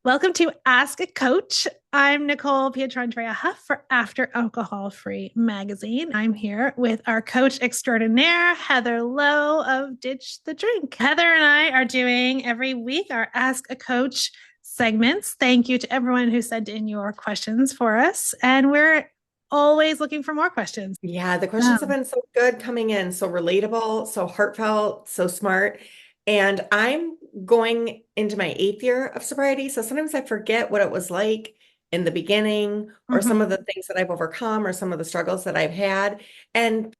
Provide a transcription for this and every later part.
Welcome to Ask a Coach. I'm Nicole Pietrandrea Huff for After Alcohol Free Magazine. I'm here with our coach extraordinaire, Heather Lowe of Ditch the Drink. Heather and I are doing every week our Ask a Coach segments. Thank you to everyone who sent in your questions for us. And we're always looking for more questions. Yeah, the questions have been so good coming in, so relatable, so heartfelt, so smart. And I'm going into my 8th year of sobriety. So sometimes I forget what it was like in the beginning, or some of the things that I've overcome, or some of the struggles that I've had. And,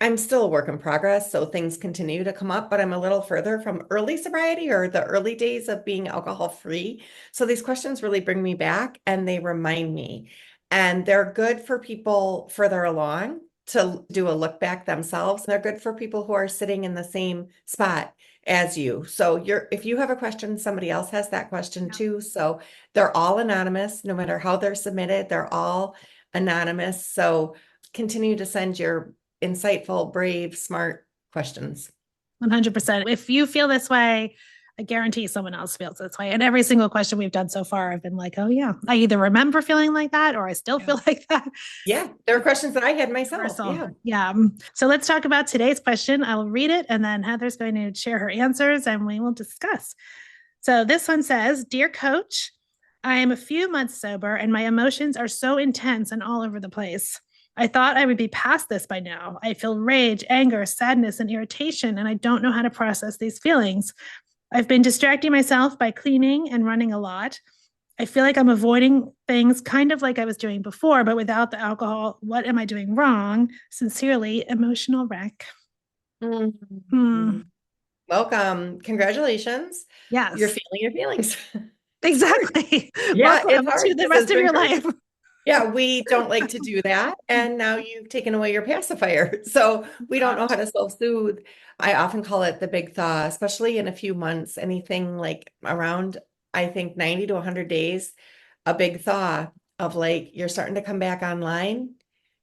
I'm still a work in progress. So things continue to come up, but I'm a little further from early sobriety or the early days of being alcohol free. So these questions really bring me back and they remind me. And they're good for people further along to do a look back themselves. They're good for people who are sitting in the same spot as you. So if you have a question, somebody else has that question too. So they're all anonymous, no matter how they're submitted, they're all anonymous. So continue to send your insightful, brave, smart questions. 100%. If you feel this way, I guarantee someone else feels this way. And every single question we've done so far, I've been like, oh, yeah, I either remember feeling like that or I still feel like that. Yeah, there are questions that I had myself. Yeah. Yeah. So let's talk about today's question. I'll read it and then Heather's going to share her answers and we will discuss. So this one says, Dear Coach, I am a few months sober and my emotions are so intense and all over the place. I thought I would be past this by now. I feel rage, anger, sadness, and irritation, and I don't know how to process these feelings. I've been distracting myself by cleaning and running a lot. I feel like I'm avoiding things kind of like I was doing before, but without the alcohol. What am I doing wrong? Sincerely, emotional wreck. Mm-hmm. Welcome. Congratulations. You're Yes, feeling your feelings. exactly. Yeah, Welcome it's hard to the because rest as of your drinkers, life. yeah, we don't like to do that. And now you've taken away your pacifier. So we don't know how to self-soothe. I often call it the big thaw, especially in a few months, anything like around, I think 90 to 100 days, a big thaw of like you're starting to come back online.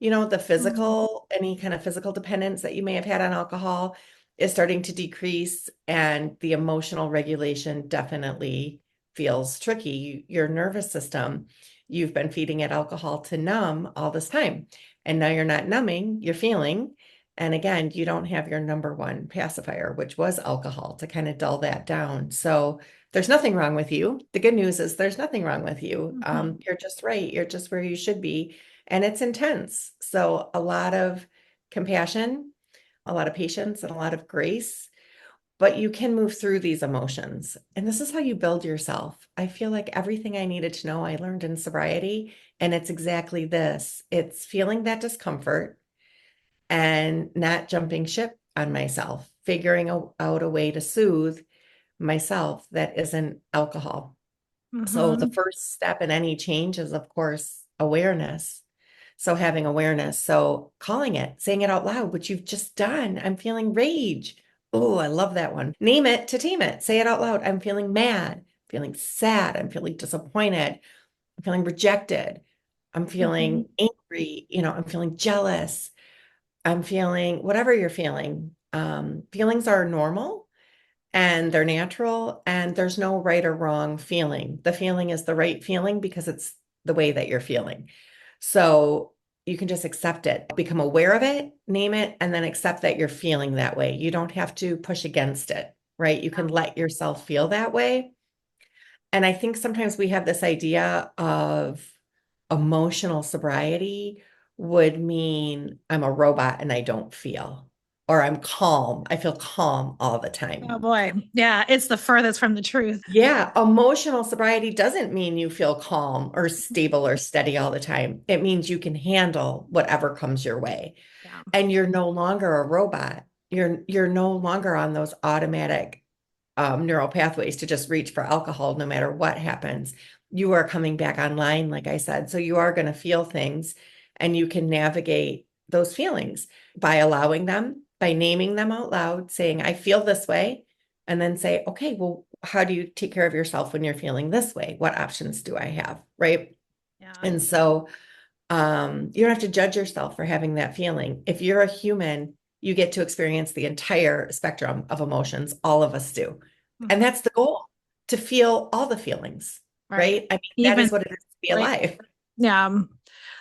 The physical, any kind of physical dependence that you may have had on alcohol is starting to decrease, and the emotional regulation definitely feels tricky. Your nervous system, you've been feeding it alcohol to numb all this time. And now you're not numbing, you're feeling. And again, you don't have your number one pacifier, which was alcohol, to kind of dull that down. So there's nothing wrong with you. The good news is there's nothing wrong with you. You're just right. You're just where you should be. And it's intense. So a lot of compassion, a lot of patience, and a lot of grace, but you can move through these emotions. And this is how you build yourself. I feel like everything I needed to know, I learned in sobriety. And it's exactly this. It's feeling that discomfort and not jumping ship on myself, figuring out a way to soothe myself that isn't alcohol. So the first step in any change is, of course, awareness. So having awareness, so calling it, saying it out loud, which you've just done. I'm feeling rage. Oh, I love that one. Name it to tame it. Say it out loud. I'm feeling mad, feeling sad. I'm feeling disappointed. I'm feeling rejected. I'm feeling angry. I'm feeling jealous. I'm feeling whatever you're feeling. Feelings are normal and they're natural, and there's no right or wrong feeling. The feeling is the right feeling because it's the way that you're feeling. So you can just accept it, become aware of it, name it, and then accept that you're feeling that way. You don't have to push against it, right? You can let yourself feel that way. And I think sometimes we have this idea of emotional sobriety would mean I'm a robot and I don't feel, or I'm calm. I feel calm all the time. Oh boy. Yeah, it's the furthest from the truth. Yeah, emotional sobriety doesn't mean you feel calm or stable or steady all the time. It means you can handle whatever comes your way. Yeah. And you're no longer a robot. You're no longer on those automatic neural pathways to just reach for alcohol no matter what happens. You are coming back online, like I said. So you are going to feel things, and you can navigate those feelings by allowing them, by naming them out loud, saying, I feel this way. And then say, okay, well, how do you take care of yourself when you're feeling this way? What options do I have? Right. Yeah. And so you don't have to judge yourself for having that feeling. If you're a human, you get to experience the entire spectrum of emotions. All of us do. And that's the goal, to feel all the feelings, Right. right? I mean, that Even is what it is to be like, alive. yeah.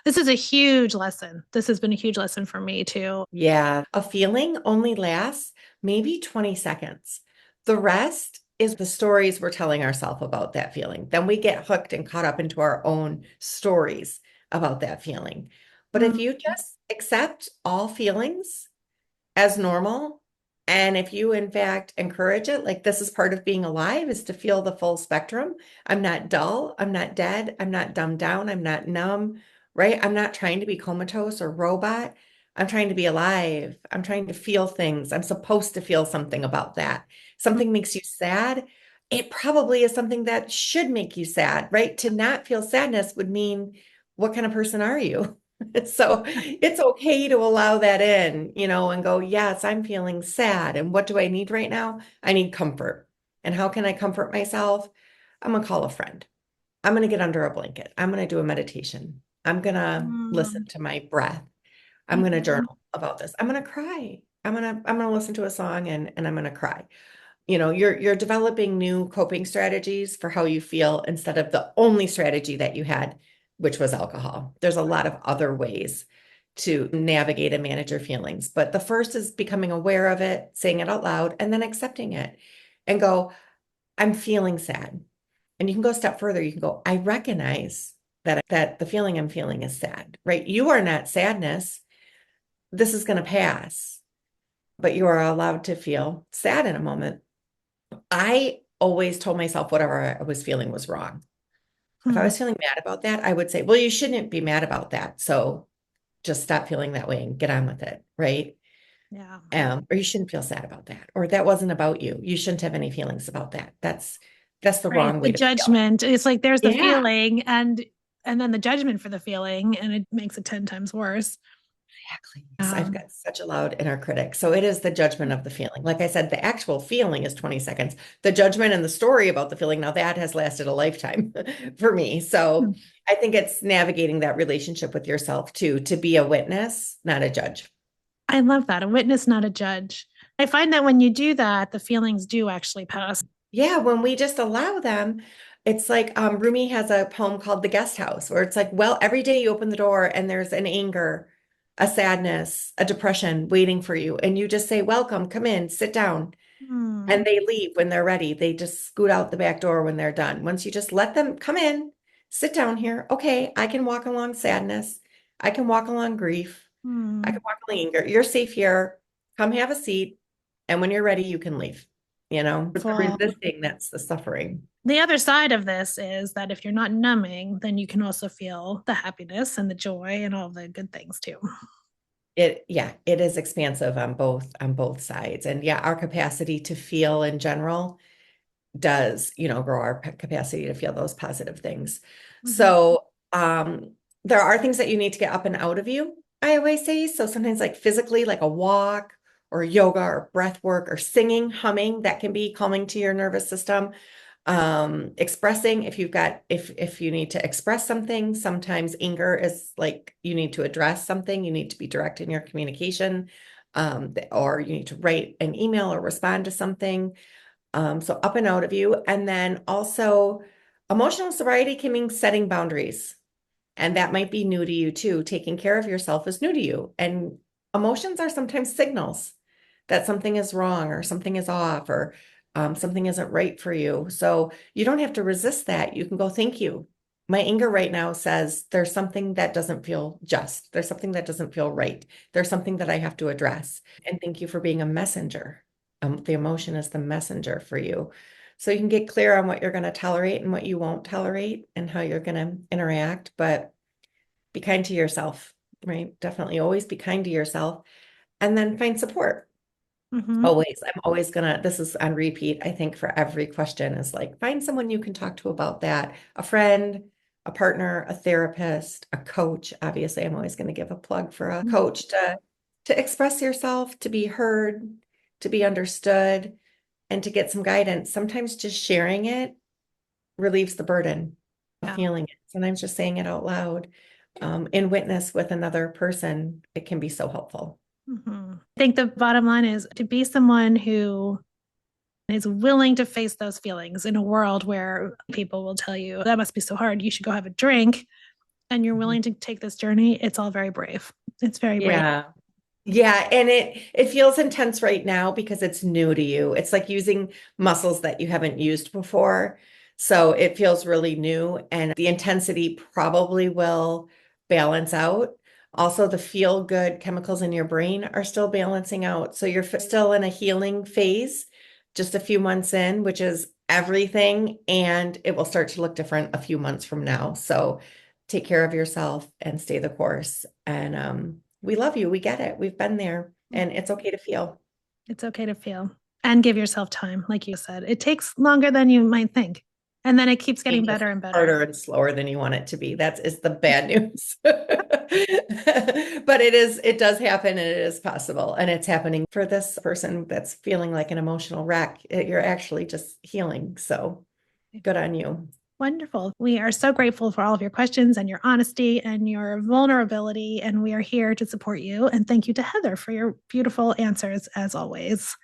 This is a huge lesson. This has been a huge lesson for me too. Yeah. A feeling only lasts maybe 20 seconds. The rest is the stories we're telling ourselves about that feeling. Then we get hooked and caught up into our own stories about that feeling. But if Mm, you just accept all feelings as normal, and if you, in fact, encourage it, like this is part of being alive, is to feel the full spectrum. I'm not dull. I'm not dead. I'm not dumbed down. I'm not numb, right? I'm not trying to be comatose or robot. I'm trying to be alive. I'm trying to feel things. I'm supposed to feel something about that. Something makes you sad. It probably is something that should make you sad, right? To not feel sadness would mean, what kind of person are you? So it's okay to allow that in, and go, yes, I'm feeling sad. And what do I need right now? I need comfort. And how can I comfort myself? I'm going to call a friend. I'm going to get under a blanket. I'm going to do a meditation. I'm going to listen mm, to my breath. I'm going to mhm. journal about this. I'm going to cry. I'm going to listen to a song and I'm going to cry. You're developing new coping strategies for how you feel instead of the only strategy that you had, which was alcohol. There's a lot of other ways to navigate and manage your feelings, but the first is becoming aware of it, saying it out loud, and then accepting it and go, I'm feeling sad. And you can go a step further. You can go, I recognize that the feeling I'm feeling is sad, right? You are not sadness. This is going to pass, but you are allowed to feel sad in a moment. I always told myself whatever I was feeling was wrong. If I Hmm. was feeling mad about that, I would say, well, you shouldn't be mad about that. So just stop feeling that way and get on with it, right? Yeah. Or you shouldn't feel sad about that. Or that wasn't about you. You shouldn't have any feelings about that. That's the Right. wrong The way to feel. judgment. It's like there's the Yeah. feeling and then the judgment for the feeling, and it makes it 10 times worse. Exactly. Yes, I've Um, got such a loud inner critic. So it is the judgment of the feeling. Like I said, the actual feeling is 20 seconds. The judgment and the story about the feeling, now that has lasted a lifetime for me. So I think it's navigating that relationship with yourself too, to be a witness, not a judge. I love that. A witness, not a judge. I find that when you do that, the feelings do actually pass. Yeah, when we just allow them, it's like Rumi has a poem called The Guest House, where it's like, well, every day you open the door and there's an anger, a sadness, a depression waiting for you. And you just say, welcome, come in, sit down. Hmm. And they leave when they're ready. They just scoot out the back door when they're done. Once you just let them come in, sit down here. Okay, I can walk along sadness. I can walk along grief. I Hmm. can walk along anger. You're safe here. Come have a seat. And when you're ready, you can leave. It's the Well, resisting that's the suffering. the other side of this is that if you're not numbing, then you can also feel the happiness and the joy and all the good things too. Yeah, it is expansive on both sides. And yeah, our capacity to feel in general does, grow our capacity to feel those positive things. Mhm. So, there are things that you need to get up and out of you, I always say. So sometimes like physically, like a walk or yoga or breath work or singing, humming, that can be calming to your nervous system. Expressing, if you need to express something, sometimes anger is like you need to address something, you need to be direct in your communication, or you need to write an email or respond to something. So up and out of you. And then also emotional sobriety can mean setting boundaries. And that might be new to you too. Taking care of yourself is new to you. And emotions are sometimes signals that something is wrong or something is off or something isn't right for you. So you don't have to resist that. You can go, thank you. My anger right now says there's something that doesn't feel just. There's something that doesn't feel right. There's something that I have to address. And thank you for being a messenger. The emotion is the messenger for you. So you can get clear on what you're going to tolerate and what you won't tolerate and how you're going to interact, but be kind to yourself, right? Definitely always be kind to yourself and then find support. Mhm. Always. I'm always gonna, this is on repeat, I think, for every question is like, find someone you can talk to about that. A friend, a partner, a therapist, a coach. Obviously, I'm always going to give a plug for a coach to express yourself, to be heard, to be understood, and to get some guidance. Sometimes just sharing it relieves the burden of Yeah. feeling it. Sometimes just saying it out loud, in witness with another person, it can be so helpful. Mhm. I think the bottom line is to be someone who is willing to face those feelings in a world where people will tell you that must be so hard, you should go have a drink, and you're willing to take this journey. It's all very brave. It's very brave. Yeah. Yeah, and it feels intense right now because it's new to you. It's like using muscles that you haven't used before. So it feels really new, and the intensity probably will balance out. Also, the feel good chemicals in your brain are still balancing out. So you're still in a healing phase, just a few months in, which is everything, and it will start to look different a few months from now. So take care of yourself and stay the course. And we love you. We get it. We've been there, and it's okay to feel. It's okay to feel and give yourself time. Like you said, it takes longer than you might think. And then it keeps getting better and better. Harder and slower than you want it to be. Is the bad news. But it does happen, and it is possible. And it's happening for this person that's feeling like an emotional wreck. You're actually just healing. So good on you. Wonderful. We are so grateful for all of your questions and your honesty and your vulnerability. And we are here to support you. And thank you to Heather for your beautiful answers, as always.